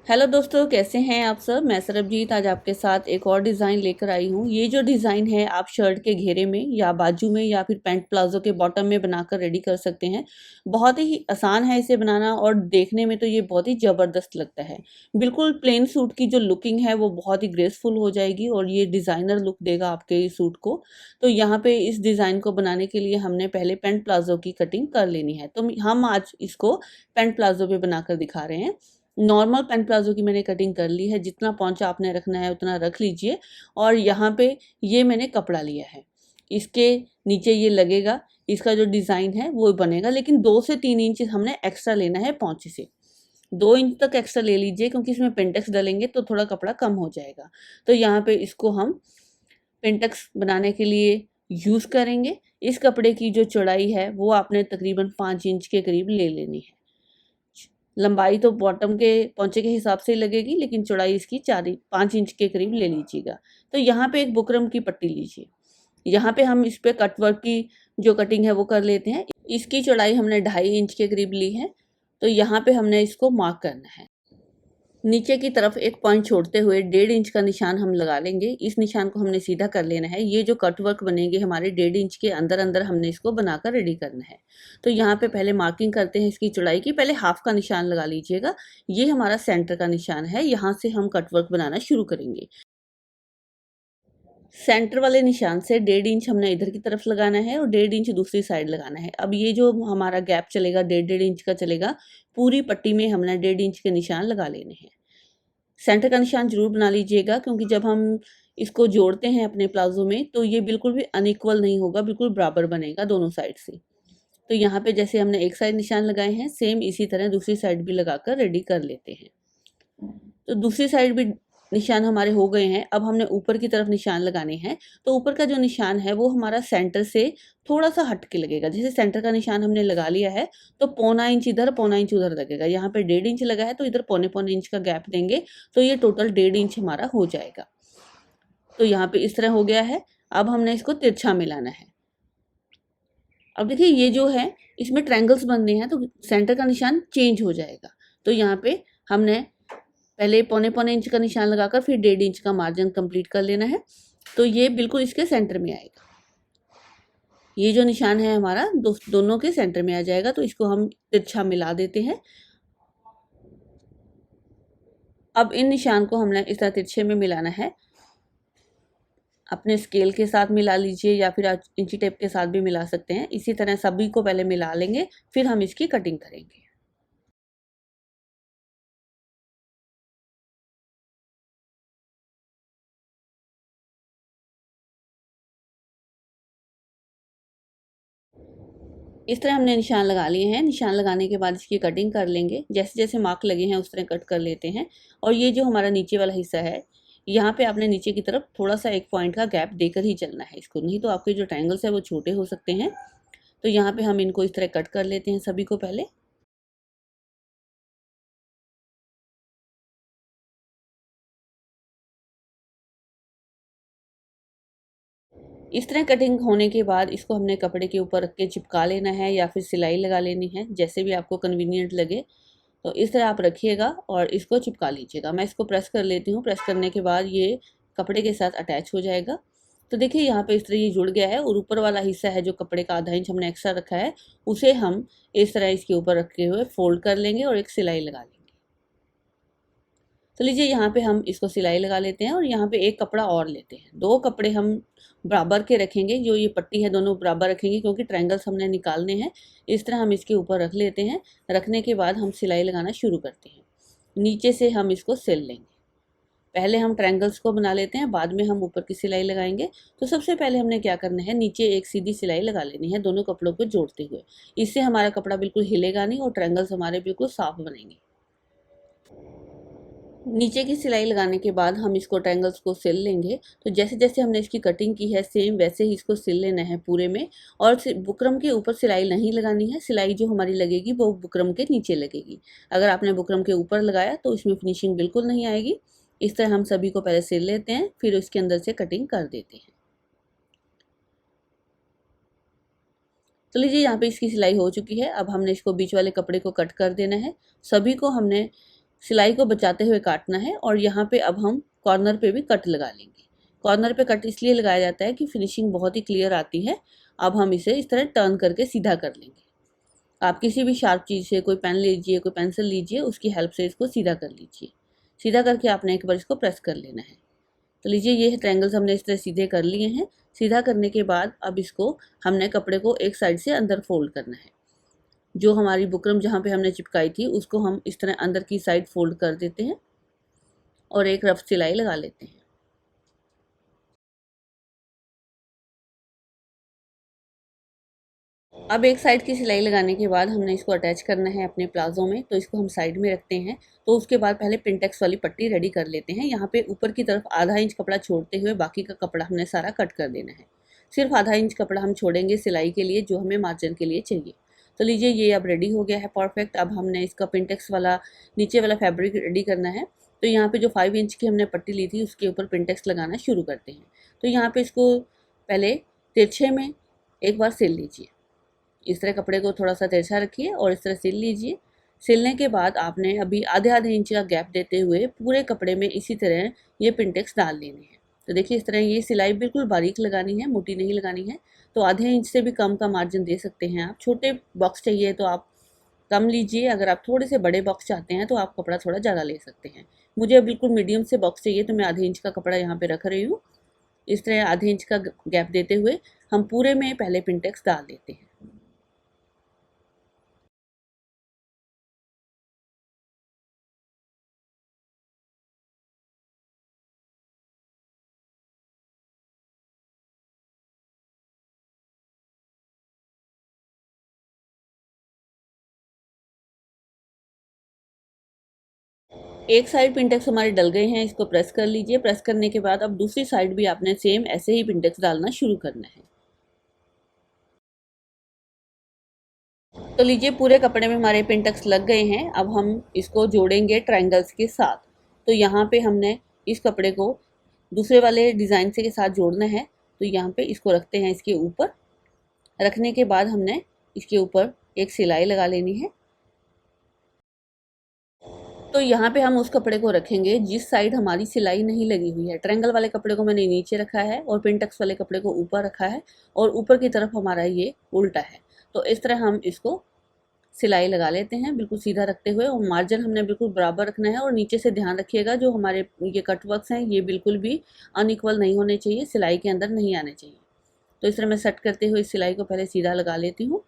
Hello दोस्तों, कैसे हैं आप सब। मैं सरबजीत आज आपके साथ एक और डिज़ाइन लेकर आई हूँ। ये जो डिज़ाइन है आप शर्ट के घेरे में या बाजू में या फिर पैंट प्लाजो के बॉटम में बनाकर रेडी कर सकते हैं। बहुत ही आसान है इसे बनाना और देखने में तो ये बहुत ही ज़बरदस्त लगता है। बिल्कुल प्लेन सूट की जो लुकिंग है वो बहुत ही ग्रेसफुल हो जाएगी और ये डिज़ाइनर लुक देगा आपके इस सूट को। तो यहाँ पे इस डिज़ाइन को बनाने के लिए हमने पहले पैंट प्लाजो की कटिंग कर लेनी है। तो हम आज इसको पैंट प्लाजो पे बनाकर दिखा रहे हैं। नॉर्मल पैंट प्लाजो की मैंने कटिंग कर ली है। जितना पहुंचा आपने रखना है उतना रख लीजिए। और यहाँ पे ये मैंने कपड़ा लिया है, इसके नीचे ये लगेगा। इसका जो डिज़ाइन है वो बनेगा, लेकिन 2 से 3 इंच हमने एक्स्ट्रा लेना है पहुंचे से। 2 इंच तक एक्स्ट्रा ले लीजिए क्योंकि इसमें पेंटेक्स डालेंगे तो थोड़ा कपड़ा कम हो जाएगा। तो यहाँ पे इसको हम पेंटेक्स बनाने के लिए यूज़ करेंगे। इस कपड़े की जो चौड़ाई है वो आपने तकरीबन 5 इंच के करीब ले लेनी है। लंबाई तो बॉटम के पौंचे के हिसाब से ही लगेगी, लेकिन चौड़ाई इसकी 5 इंच के करीब ले लीजिएगा। तो यहाँ पे एक बुकरम की पट्टी लीजिए। यहाँ पे हम इस पे कटवर्क की जो कटिंग है वो कर लेते हैं। इसकी चौड़ाई हमने 2.5 इंच के करीब ली है। तो यहाँ पे हमने इसको मार्क करना है। नीचे की तरफ एक पॉइंट छोड़ते हुए 1.5 इंच का निशान हम लगा लेंगे। इस निशान को हमने सीधा कर लेना है। ये जो कट वर्क बनेंगे हमारे 1.5 इंच के अंदर अंदर हमने इसको बनाकर रेडी करना है। तो यहाँ पे पहले मार्किंग करते हैं इसकी चौड़ाई की। पहले हाफ का निशान लगा लीजिएगा। ये हमारा सेंटर का निशान है, यहाँ से हम कट वर्क बनाना शुरू करेंगे। सेंटर वाले निशान से 1.5 इंच हमने इधर की तरफ लगाना है और 1.5 इंच दूसरी साइड लगाना है। अब ये जो हमारा गैप चलेगा 1.5 इंच का चलेगा, पूरी पट्टी में हमने 1.5 इंच के निशान लगा लेने हैं। सेंटर का निशान ज़रूर बना लीजिएगा क्योंकि जब हम इसको जोड़ते हैं अपने प्लाज़ो में तो ये बिल्कुल भी अनइक्वल नहीं होगा, बिल्कुल बराबर बनेगा दोनों साइड से। तो यहाँ पे जैसे हमने एक साइड निशान लगाए हैं, सेम इसी तरह दूसरी साइड भी लगाकर रेडी कर लेते हैं। तो दूसरी साइड भी निशान हमारे हो गए हैं। अब हमने ऊपर की तरफ निशान लगाने हैं। तो ऊपर का जो निशान है वो हमारा सेंटर से थोड़ा सा हट के लगेगा। जैसे सेंटर का निशान हमने लगा लिया है तो 0.25 इंच इधर 0.25 इंच उधर लगेगा। यहाँ पे 1.5 इंच लगा है तो इधर 0.25 इंच का गैप देंगे तो ये टोटल 1.5 इंच हमारा हो जाएगा। तो यहाँ पे इस तरह हो गया है। अब हमने इसको तिरछा मिलाना है। अब देखिए ये जो है इसमें ट्रायंगल्स बनने हैं तो सेंटर का निशान चेंज हो जाएगा। तो यहाँ पे हमने पहले 0.25 इंच का निशान लगाकर फिर 1.5 इंच का मार्जिन कंप्लीट कर लेना है। तो ये बिल्कुल इसके सेंटर में आएगा। ये जो निशान है हमारा दोनों के सेंटर में आ जाएगा। तो इसको हम तिरछा मिला देते हैं। अब इन निशान को हमने इस तरह तिरछे में मिलाना है। अपने स्केल के साथ मिला लीजिए या फिर आप इंची टेप के साथ भी मिला सकते हैं। इसी तरह सभी को पहले मिला लेंगे, फिर हम इसकी कटिंग करेंगे। इस तरह हमने निशान लगा लिए हैं। निशान लगाने के बाद इसकी कटिंग कर लेंगे। जैसे जैसे मार्क लगे हैं उस तरह कट कर लेते हैं। और ये जो हमारा नीचे वाला हिस्सा है, यहाँ पे आपने नीचे की तरफ थोड़ा सा 1 पॉइंट का गैप देकर ही चलना है इसको, नहीं तो आपके जो ट्रायंगल्स है वो छोटे हो सकते हैं। तो यहाँ पे हम इनको इस तरह कट कर लेते हैं सभी को पहले। इस तरह कटिंग होने के बाद इसको हमने कपड़े के ऊपर रख के चिपका लेना है या फिर सिलाई लगा लेनी है, जैसे भी आपको कन्वीनियंट लगे। तो इस तरह आप रखिएगा और इसको चिपका लीजिएगा। मैं इसको प्रेस कर लेती हूँ। प्रेस करने के बाद ये कपड़े के साथ अटैच हो जाएगा। तो देखिए यहाँ पे इस तरह ये जुड़ गया है और ऊपर वाला हिस्सा है जो कपड़े का आधा इंच हमने एक्स्ट्रा रखा है, उसे हम इस तरह इसके ऊपर रखे हुए फोल्ड कर लेंगे और एक सिलाई लगा लेंगे। तो लीजिए यहाँ पे हम इसको सिलाई लगा लेते हैं और यहाँ पे एक कपड़ा और लेते हैं। 2 कपड़े हम बराबर के रखेंगे, जो ये पट्टी है दोनों बराबर रखेंगे क्योंकि ट्रायंगल्स हमने निकालने हैं। इस तरह हम इसके ऊपर रख लेते हैं। रखने के बाद हम सिलाई लगाना शुरू करते हैं। नीचे से हम इसको सिल लेंगे। पहले हम ट्रायंगल्स को बना लेते हैं, बाद में हम ऊपर की सिलाई लगाएंगे। तो सबसे पहले हमने क्या करना है, नीचे एक सीधी सिलाई लगा लेनी है दोनों कपड़ों को जोड़ते हुए। इससे हमारा कपड़ा बिल्कुल हिलेगा नहीं और ट्रायंगल्स हमारे बिल्कुल साफ बनेंगे। नीचे की सिलाई लगाने के बाद हम इसको ट्रायंगल्स को सिल लेंगे। तो जैसे जैसे हमने इसकी कटिंग की है सेम वैसे ही इसको सिल लेना है पूरे में। और बुकरम के ऊपर सिलाई नहीं लगानी है। सिलाई जो हमारी लगेगी वो बुकरम के नीचे लगेगी। अगर आपने बुकरम के ऊपर लगाया तो इसमें फिनिशिंग बिल्कुल नहीं आएगी। इस तरह हम सभी को पहले सिल लेते हैं, फिर उसके अंदर से कटिंग कर देते हैं। तो लीजिए यहाँ पे इसकी सिलाई हो चुकी है। अब हमने इसको बीच वाले कपड़े को कट कर देना है। सभी को हमने सिलाई को बचाते हुए काटना है। और यहाँ पे अब हम कॉर्नर पे भी कट लगा लेंगे। कॉर्नर पे कट इसलिए लगाया जाता है कि फिनिशिंग बहुत ही क्लियर आती है। अब हम इसे इस तरह टर्न करके सीधा कर लेंगे। आप किसी भी शार्प चीज़ से, कोई पेन लीजिए, कोई पेंसिल लीजिए, उसकी हेल्प से इसको सीधा कर लीजिए। सीधा करके आपने एक बार इसको प्रेस कर लेना है। तो लीजिए, ये ट्रायंगल्स हमने इस तरह सीधे कर लिए हैं। सीधा करने के बाद अब इसको हमने कपड़े को एक साइड से अंदर फोल्ड करना है। जो हमारी बुकरम जहाँ पे हमने चिपकाई थी उसको हम इस तरह अंदर की साइड फोल्ड कर देते हैं और एक रफ सिलाई लगा लेते हैं। अब एक साइड की सिलाई लगाने के बाद हमने इसको अटैच करना है अपने प्लाजो में, तो इसको हम साइड में रखते हैं। तो उसके बाद पहले पिनटेक्स वाली पट्टी रेडी कर लेते हैं। यहाँ पे ऊपर की तरफ आधा इंच कपड़ा छोड़ते हुए बाकी का कपड़ा हमने सारा कट कर देना है। सिर्फ आधा इंच कपड़ा हम छोड़ेंगे सिलाई के लिए, जो हमें मार्जिन के लिए चाहिए। तो लीजिए, ये अब रेडी हो गया है परफेक्ट। अब हमने इसका पिनटेक्स वाला नीचे वाला फैब्रिक रेडी करना है। तो यहाँ पे जो 5 इंच की हमने पट्टी ली थी उसके ऊपर पिनटेक्स लगाना शुरू करते हैं। तो यहाँ पे इसको पहले तिरछे में एक बार सिल लीजिए। इस तरह कपड़े को थोड़ा सा तिरछा रखिए और इस तरह सिल लीजिए। सिलने के बाद आपने अभी आधे आधे इंच का गैप देते हुए पूरे कपड़े में इसी तरह ये पिनटेक्स डाल लेने हैं। तो देखिए, इस तरह ये सिलाई बिल्कुल बारीक लगानी है, मोटी नहीं लगानी है। तो आधे इंच से भी कम का मार्जिन दे सकते हैं आप। छोटे बॉक्स चाहिए तो आप कम लीजिए, अगर आप थोड़े से बड़े बॉक्स चाहते हैं तो आप कपड़ा थोड़ा ज़्यादा ले सकते हैं। मुझे बिल्कुल मीडियम से बॉक्स चाहिए तो मैं आधे इंच का कपड़ा यहाँ पे रख रही हूँ। इस तरह आधे इंच का गैप देते हुए हम पूरे में पहले पिनटेक्स डाल देते हैं। एक साइड पिनटेक्स हमारे डल गए हैं, इसको प्रेस कर लीजिए। प्रेस करने के बाद अब दूसरी साइड भी आपने सेम ऐसे ही पिनटेक्स डालना शुरू करना है। तो लीजिए, पूरे कपड़े में हमारे पिनटेक्स लग गए हैं। अब हम इसको जोड़ेंगे ट्रायंगल्स के साथ। तो यहाँ पे हमने इस कपड़े को दूसरे वाले डिज़ाइन से के साथ जोड़ना है। तो यहाँ पे इसको रखते हैं इसके ऊपर। रखने के बाद हमने इसके ऊपर एक सिलाई लगा लेनी है। तो यहाँ पे हम उस कपड़े को रखेंगे जिस साइड हमारी सिलाई नहीं लगी हुई है। ट्रायंगल वाले कपड़े को मैंने नीचे रखा है और पिनटेक्स वाले कपड़े को ऊपर रखा है और ऊपर की तरफ हमारा ये उल्टा है। तो इस तरह हम इसको सिलाई लगा लेते हैं बिल्कुल सीधा रखते हुए। और मार्जिन हमने बिल्कुल बराबर रखना है। और नीचे से ध्यान रखिएगा, जो हमारे ये कट वर्क्स हैं ये बिल्कुल भी अनइक्वल नहीं होने चाहिए, सिलाई के अंदर नहीं आने चाहिए। तो इस तरह मैं सेट करते हुए इस सिलाई को पहले सीधा लगा लेती हूँ।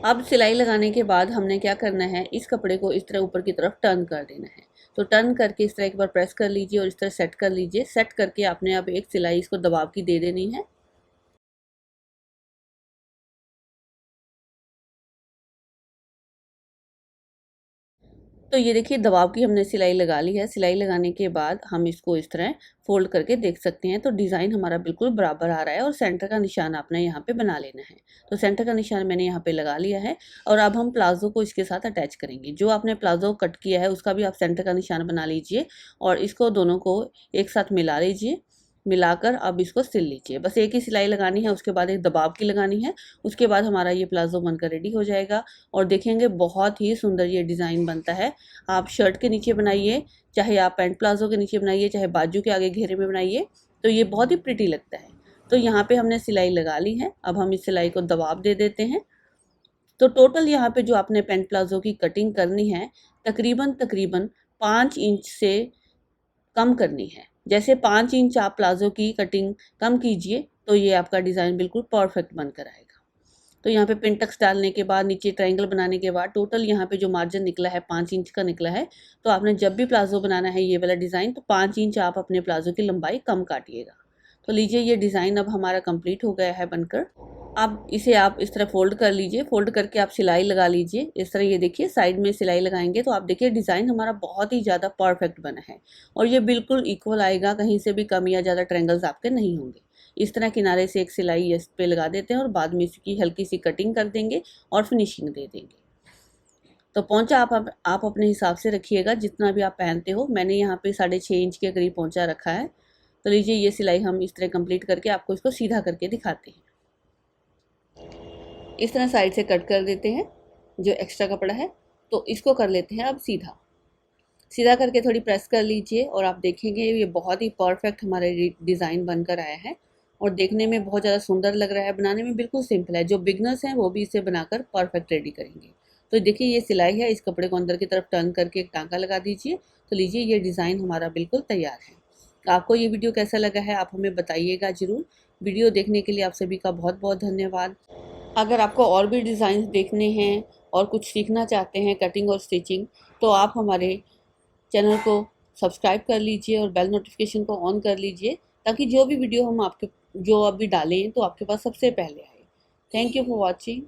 अब सिलाई लगाने के बाद हमने क्या करना है, इस कपड़े को इस तरह ऊपर की तरफ टर्न कर देना है। तो टर्न करके इस तरह एक बार प्रेस कर लीजिए और इस तरह सेट कर लीजिए। सेट करके आपने अब एक सिलाई इसको दबाव की दे देनी है। तो ये देखिए, दबाव की हमने सिलाई लगा ली है। सिलाई लगाने के बाद हम इसको इस तरह फोल्ड करके देख सकते हैं। तो डिज़ाइन हमारा बिल्कुल बराबर आ रहा है और सेंटर का निशान आपने यहाँ पे बना लेना है। तो सेंटर का निशान मैंने यहाँ पे लगा लिया है। और अब हम प्लाजो को इसके साथ अटैच करेंगे। जो आपने प्लाजो कट किया है उसका भी आप सेंटर का निशान बना लीजिए और इसको दोनों को एक साथ मिला लीजिए। मिलाकर अब इसको सिल लीजिए। बस एक ही सिलाई लगानी है, उसके बाद एक दबाव की लगानी है। उसके बाद हमारा ये प्लाजो बनकर रेडी हो जाएगा और देखेंगे बहुत ही सुंदर ये डिज़ाइन बनता है। आप शर्ट के नीचे बनाइए, चाहे आप पैंट प्लाजो के नीचे बनाइए, चाहे बाजू के आगे घेरे में बनाइए, तो ये बहुत ही प्रिटी लगता है। तो यहाँ पे हमने सिलाई लगा ली है। अब हम इस सिलाई को दबाव दे देते हैं। तो टोटल यहाँ पे जो आपने पैंट प्लाजो की कटिंग करनी है, तकरीबन तकरीबन 5 इंच से कम करनी है। जैसे 5 इंच आप प्लाजो की कटिंग कम कीजिए तो ये आपका डिज़ाइन बिल्कुल परफेक्ट बनकर आएगा। तो यहाँ पे पिनटक्स डालने के बाद, नीचे ट्रायंगल बनाने के बाद टोटल यहाँ पे जो मार्जिन निकला है 5 इंच का निकला है। तो आपने जब भी प्लाजो बनाना है ये वाला डिज़ाइन, तो 5 इंच आप अपने प्लाजो की लंबाई कम काटिएगा। तो लीजिए, ये डिज़ाइन अब हमारा कंप्लीट हो गया है बनकर। अब इसे आप इस तरह फोल्ड कर लीजिए। फोल्ड करके आप सिलाई लगा लीजिए। इस तरह ये देखिए, साइड में सिलाई लगाएंगे तो आप देखिए डिज़ाइन हमारा बहुत ही ज़्यादा परफेक्ट बना है और ये बिल्कुल इक्वल आएगा, कहीं से भी कम या ज़्यादा ट्रायंगल्स आपके नहीं होंगे। इस तरह किनारे से एक सिलाई इस पे लगा देते हैं और बाद में इसकी हल्की सी कटिंग कर देंगे और फिनिशिंग दे देंगे। तो पोंचा आप अपने हिसाब से रखिएगा, जितना भी आप पहनते हो। मैंने यहाँ पे 6.5 इंच के करीब पोंचा रखा है। तो लीजिए, ये सिलाई हम इस तरह कंप्लीट करके आपको इसको सीधा करके दिखाते हैं। इस तरह साइड से कट कर देते हैं जो एक्स्ट्रा कपड़ा है। तो इसको कर लेते हैं अब सीधा। सीधा करके थोड़ी प्रेस कर लीजिए और आप देखेंगे ये बहुत ही परफेक्ट हमारा डिज़ाइन बनकर आया है और देखने में बहुत ज़्यादा सुंदर लग रहा है। बनाने में बिल्कुल सिंपल है, जो बिगनर्स हैं वो भी इसे बनाकर परफेक्ट रेडी करेंगे। तो देखिए ये सिलाई है, इस कपड़े को अंदर की तरफ टर्न करके एक टाँका लगा दीजिए। तो लीजिए ये डिज़ाइन हमारा बिल्कुल तैयार है। आपको ये वीडियो कैसा लगा है आप हमें बताइएगा ज़रूर। वीडियो देखने के लिए आप सभी का बहुत बहुत धन्यवाद। अगर आपको और भी डिज़ाइन देखने हैं और कुछ सीखना चाहते हैं कटिंग और स्टिचिंग, तो आप हमारे चैनल को सब्सक्राइब कर लीजिए और बेल नोटिफिकेशन को ऑन कर लीजिए, ताकि जो भी वीडियो हम आपके जो अभी डालें तो आपके पास सबसे पहले आए। Thank you for watching.